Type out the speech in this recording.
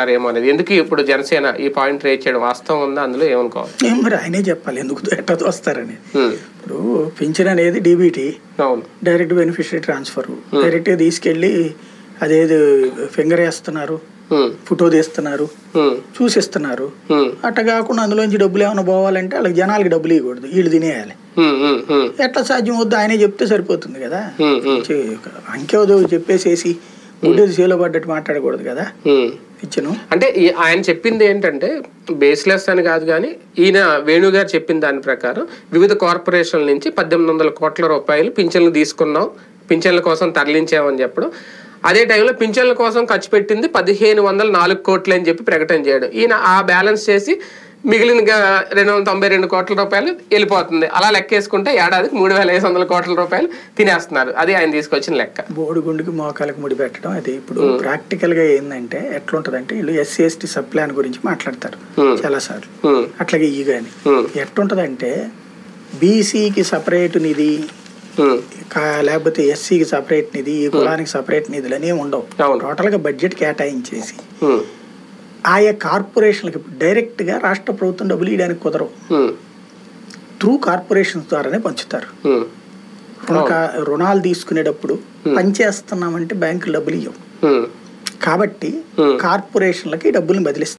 ఏమో అనేది ఎందుకు ఇప్పుడు జనసేన ఈ పాయింట్ రేట్ చేయడం వాస్తవం ఉందా, అందులో ఏమనుకోవాలి? ఏం మరి ఆయనే చెప్పాలి ఎందుకు ఎట్లా వస్తారని. ఇప్పుడు పింఛన్ అనేది DBT, direct beneficiary transfer, direct గా తీసుకెళ్లి అదేది ఫింగర్ వేస్తున్నారు, ఫోటో తీస్తున్నారు, చూసిస్తున్నారు. అట్లా కాకుండా అందులోంచి డబ్బులు ఏమైనా పోవాలంటే వాళ్ళకి జనాలకి డబ్బులు ఇవ్వకూడదు, వీళ్ళు తినేయాలి. ఎట్లా సాధ్యం వద్దు ఆయనే చెప్తే సరిపోతుంది కదా. అంకెవదో చెప్పేసేసి గుడ్డేది చేలో పడ్డట్టు మాట్లాడకూడదు కదా. ఇచ్చను అంటే ఆయన చెప్పింది ఏంటంటే బేస్లెస్ అని కాదు, కానీ ఈయన వేణుగారు చెప్పిన దాని ప్రకారం వివిధ కార్పొరేషన్ల నుంచి 1800 కోట్ల రూపాయలు పింఛన్లు తీసుకున్నాం, పింఛన్ల కోసం తరలించామని చెప్పడం. అదే టైంలో పింఛన్ల కోసం ఖర్చు పెట్టింది 1504 కోట్లు అని చెప్పి ప్రకటన చేయడం. ఈయన ఆ బ్యాలెన్స్ చేసి మిగిలిన 292 కోట్ల రూపాయలు వెళ్ళిపోతుంది. అలా లెక్కేసుకుంటే ఏడాదికి 3500 కోట్ల రూపాయలు తినేస్తున్నారు. అది ఆయన తీసుకొచ్చిన లెక్క. బోడిగుండుకి మోకాలకు ముడి పెట్టడం. అది ఇప్పుడు ప్రాక్టికల్ గా ఏంటంటే ఎట్లుంటదంటే వీళ్ళు ఎస్సీ ఎస్టీ సబ్ ప్లాన్ గురించి మాట్లాడతారు చాలా సార్లు. అట్లాగే ఈ గాని ఎట్లుంటదంటే బీసీకి సపరేట్ నిధి, లేకపోతే ఎస్సీకి సపరేట్ నిధి, ఈ కులానికి సపరేట్ నిధులు అనేవి ఉండవు. టోటల్ గా బడ్జెట్ కేటాయించేసి ఆయా కార్పొరేషన్లకి డైరెక్ట్ గా రాష్ట్ర ప్రభుత్వం డబ్బులు ఇవ్వడానికి కుదరవు, త్రూ కార్పొరేషన్స్ ద్వారానే పంచుతారు. రుణాలు తీసుకునేటప్పుడు పనిచేస్తున్నామంటే బ్యాంకులు డబ్బులు ఇవ్వవు, కాబట్టి కార్పొరేషన్లకి డబ్బులు బదిలిస్తారు.